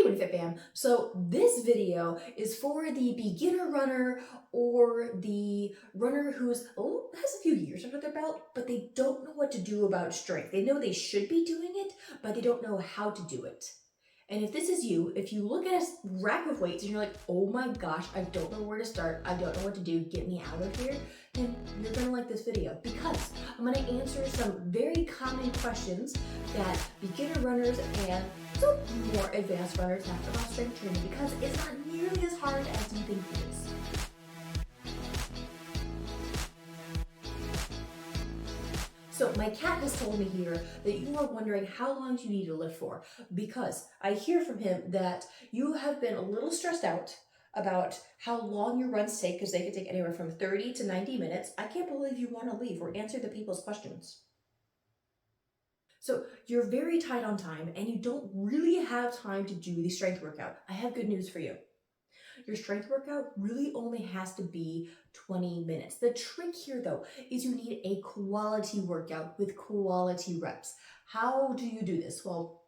Hey WinFit fam, so this video is for the beginner runner or the runner who's has a few years under their belt, but they don't know what to do about strength. They know they should be doing it, but they don't know how to do it. And if this is you, if you look at a rack of weights and you're like, oh my gosh, I don't know where to start, I don't know what to do, get me out of here, then you're gonna like this video because I'm gonna answer some very common questions that beginner runners and some more advanced runners have about strength training because it's not nearly as hard as you think it is. So my cat has told me here that you are wondering how long you need to lift for because I hear from him that you have been a little stressed out about how long your runs take because they could take anywhere from 30 to 90 minutes. I can't believe you want to leave or answer the people's questions. So you're very tight on time and you don't really have time to do the strength workout. I have good news for you. Your strength workout really only has to be 20 minutes. The trick here though is you need a quality workout with quality reps. How do you do this? Well,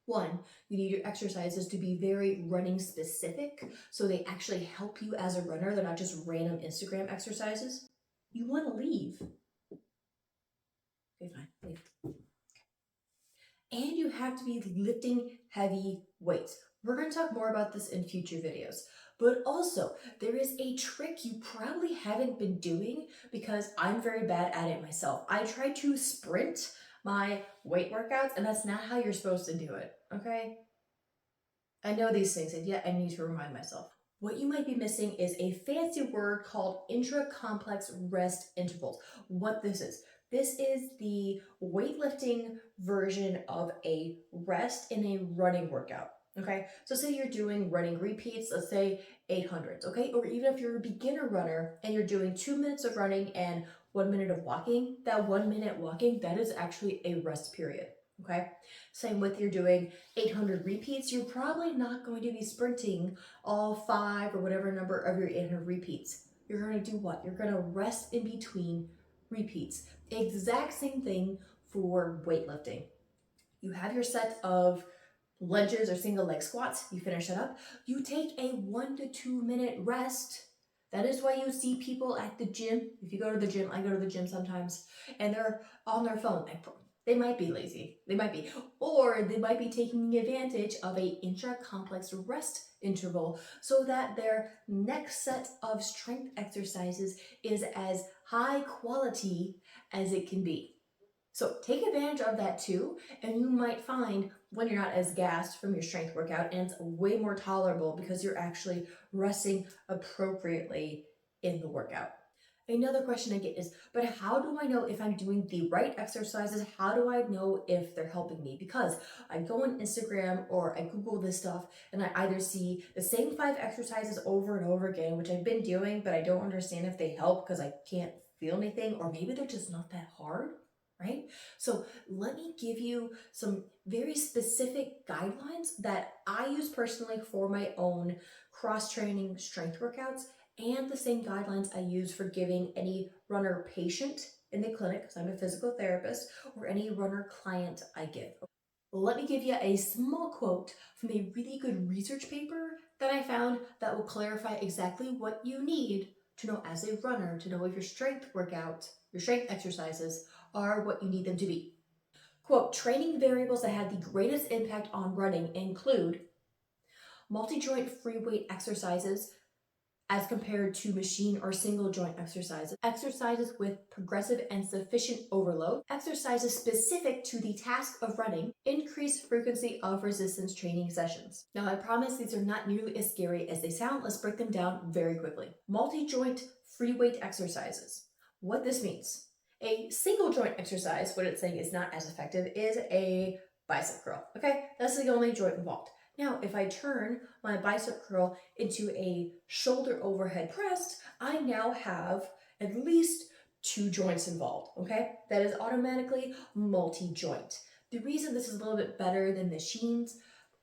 one, you need your exercises to be very running specific so they actually help you as a runner. They're not just random Instagram exercises. You want to leave. Okay, fine, leave. And you have to be lifting heavy weights. We're going to talk more about this in future videos. But also, there is a trick you probably haven't been doing because I'm very bad at it myself. I try to sprint my weight workouts, and that's not how you're supposed to do it, okay? I know these things, and yet I need to remind myself. What you might be missing is a fancy word called intra-complex rest intervals. What this is the weightlifting version of a rest in a running workout. Okay, so say you're doing running repeats, let's say 800s, okay? Or even if you're a beginner runner and you're doing 2 minutes of running and 1 minute of walking, that 1 minute walking, that is actually a rest period, okay? Same with you're doing 800 repeats, you're probably not going to be sprinting all 5 or whatever number of your 800 repeats. You're gonna do what? You're gonna rest in between repeats. Exact same thing for weightlifting. You have your set of lunges or single leg squats, you finish that up, you take a 1 to 2 minute rest. That is why you see people at the gym. If you go to the gym, I go to the gym sometimes, and they're on their phone. They might be lazy, they might be, or they might be taking advantage of a intra-complex rest interval so that their next set of strength exercises is as high quality as it can be. So take advantage of that too, and you might find when you're not as gassed from your strength workout and it's way more tolerable because you're actually resting appropriately in the workout. Another question I get is, but how do I know if I'm doing the right exercises? How do I know if they're helping me? Because I go on Instagram or I Google this stuff and I either see the same 5 exercises over and over again, which I've been doing, but I don't understand if they help because I can't feel anything, or maybe they're just not that hard. Right? So let me give you some very specific guidelines that I use personally for my own cross-training strength workouts, and the same guidelines I use for giving any runner patient in the clinic, because I'm a physical therapist, or any runner client I give. Let me give you a small quote from a really good research paper that I found that will clarify exactly what you need to know as a runner, to know if your strength workout, your strength exercises are what you need them to be. Quote, training variables that have the greatest impact on running include multi-joint free weight exercises as compared to machine or single joint exercises, exercises with progressive and sufficient overload, exercises specific to the task of running, increased frequency of resistance training sessions. Now I promise these are not nearly as scary as they sound. Let's break them down very quickly. Multi-joint free weight exercises. What this means. A single joint exercise, what it's saying is not as effective, is a bicep curl, okay? That's the only joint involved. Now, if I turn my bicep curl into a shoulder overhead press, I now have at least 2 joints involved, okay? That is automatically multi-joint. The reason this is a little bit better than machines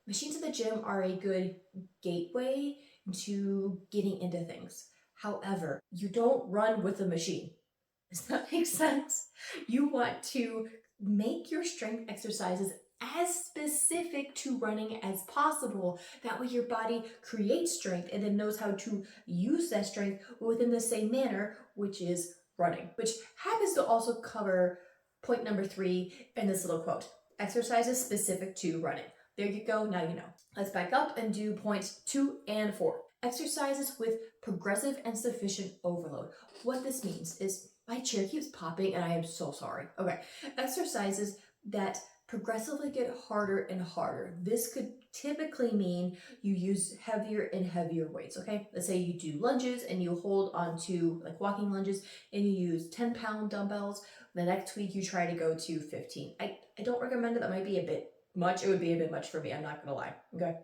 at the gym are a good gateway to getting into things. However, you don't run with a machine. Does that make sense? You want to make your strength exercises as specific to running as possible. That way your body creates strength and then knows how to use that strength within the same manner, which is running, which happens to also cover point number 3 in this little quote. Exercises specific to running. There you go, now you know. Let's back up and do points 2 and 4. Exercises with progressive and sufficient overload. What this means is, my chair keeps popping and I am so sorry. Okay, exercises that progressively get harder and harder. This could typically mean you use heavier and heavier weights, okay? Let's say you do lunges and you hold on to, like walking lunges, and you use 10-pound dumbbells. The next week you try to go to 15. I don't recommend it. That might be a bit much. It would be a bit much for me, I'm not gonna lie, okay?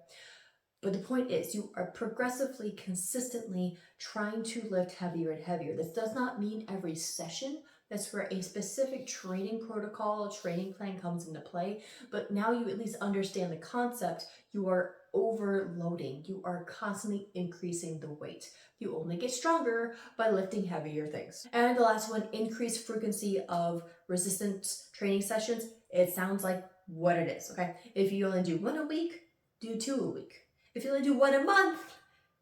But the point is, you are progressively, consistently trying to lift heavier and heavier. This does not mean every session. That's where a specific training protocol, training plan comes into play. But now you at least understand the concept. You are overloading. You are constantly increasing the weight. You only get stronger by lifting heavier things. And the last one, increased frequency of resistance training sessions. It sounds like what it is, okay? If you only do 1 a week, do 2 a week. If you only do 1 a month,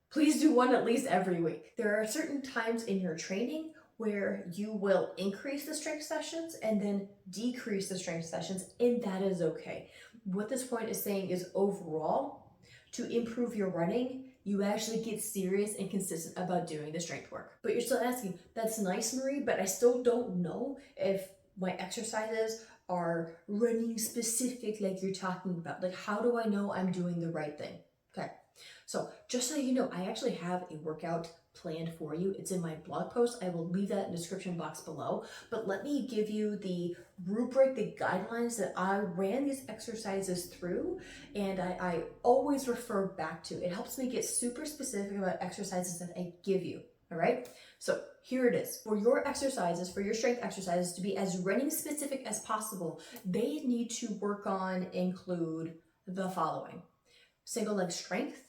please do 1 at least every week. There are certain times in your training where you will increase the strength sessions and then decrease the strength sessions, and that is okay. What this point is saying is, overall, to improve your running, you actually get serious and consistent about doing the strength work. But you're still asking, that's nice, Marie, but I still don't know if my exercises are running specific like you're talking about. Like, how do I know I'm doing the right thing? Okay, so just so you know, I actually have a workout planned for you. It's in my blog post. I will leave that in the description box below. But let me give you the rubric, the guidelines that I ran these exercises through, and I always refer back to. It helps me get super specific about exercises that I give you. All right, so here it is. For your exercises, for your strength exercises to be as running specific as possible, they need to include the following: single leg strength,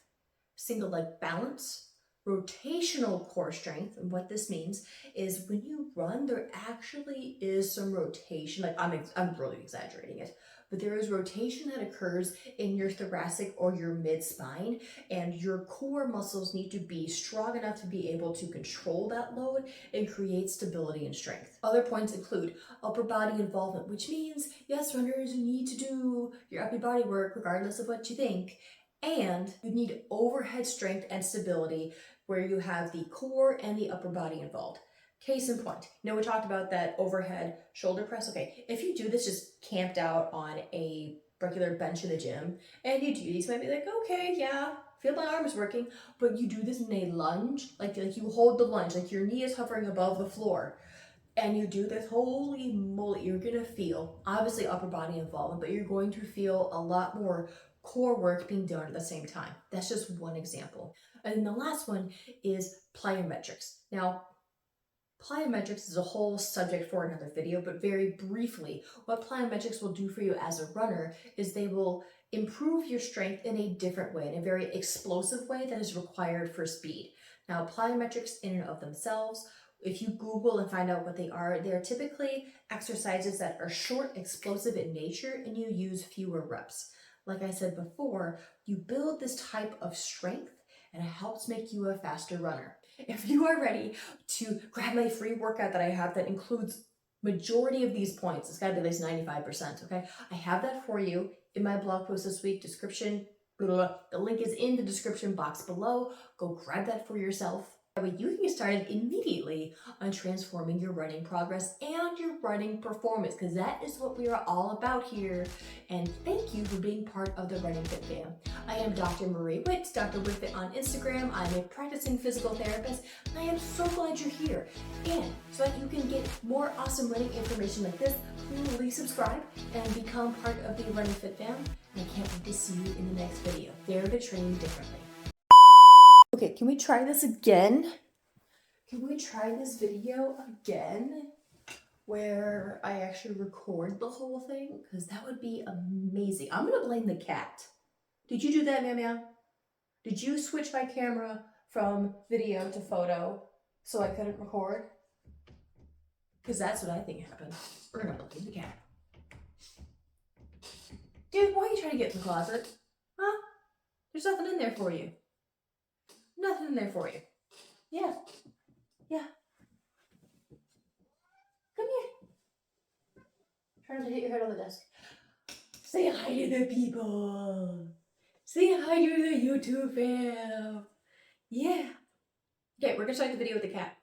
single leg balance, rotational core strength. And what this means is, when you run, there actually is some rotation. Like, I'm really exaggerating it, but there is rotation that occurs in your thoracic or your mid spine, and your core muscles need to be strong enough to be able to control that load and create stability and strength. Other points include upper body involvement, which means, yes, runners, you need to do your upper body work regardless of what you think. And you need overhead strength and stability, where you have the core and the upper body involved. Case in point, we talked about that overhead shoulder press. Okay, if you do this just camped out on a regular bench in the gym, and you do these, you might be like, okay, yeah, feel my arms working, but you do this in a lunge, like you hold the lunge, like your knee is hovering above the floor, and you do this, holy moly, you're gonna feel, obviously, upper body involvement, but you're going to feel a lot more core work being done at the same time. That's just one example. And then the last one is plyometrics. Now, plyometrics is a whole subject for another video, but very briefly, what plyometrics will do for you as a runner is they will improve your strength in a different way, in a very explosive way that is required for speed. Now, plyometrics in and of themselves, if you Google and find out what they are, they're typically exercises that are short, explosive in nature, and you use fewer reps. Like I said before, you build this type of strength and it helps make you a faster runner. If you are ready to grab my free workout that I have that includes majority of these points, it's gotta be at least 95%, okay? I have that for you in my blog post this week, description, blah, blah, blah. The link is in the description box below. Go grab that for yourself. That way you can get started immediately on transforming your running progress and your running performance, because that is what we are all about here. And thank you for being part of the Running Fit fam. I am Dr. Marie Witt, Dr. Witt on Instagram. I'm a practicing physical therapist, and I am so glad you're here. And so that you can get more awesome running information like this, please subscribe and become part of the Running Fit fam. And I can't wait to see you in the next video. Dare to train differently. Okay, can we try this again? Can we try this video again where I actually record the whole thing? Because that would be amazing. I'm gonna blame the cat. Did you do that, Meow Meow? Did you switch my camera from video to photo so I couldn't record? Because that's what I think happened. We're gonna blame the cat. Dude, why are you trying to get in the closet? Huh? There's nothing in there for you. Nothing in there for you. Yeah. Yeah. Come here. Try not to hit your head on the desk. Say hi to the people. Say hi to the YouTube fam. Yeah. Okay, we're gonna start the video with the cat.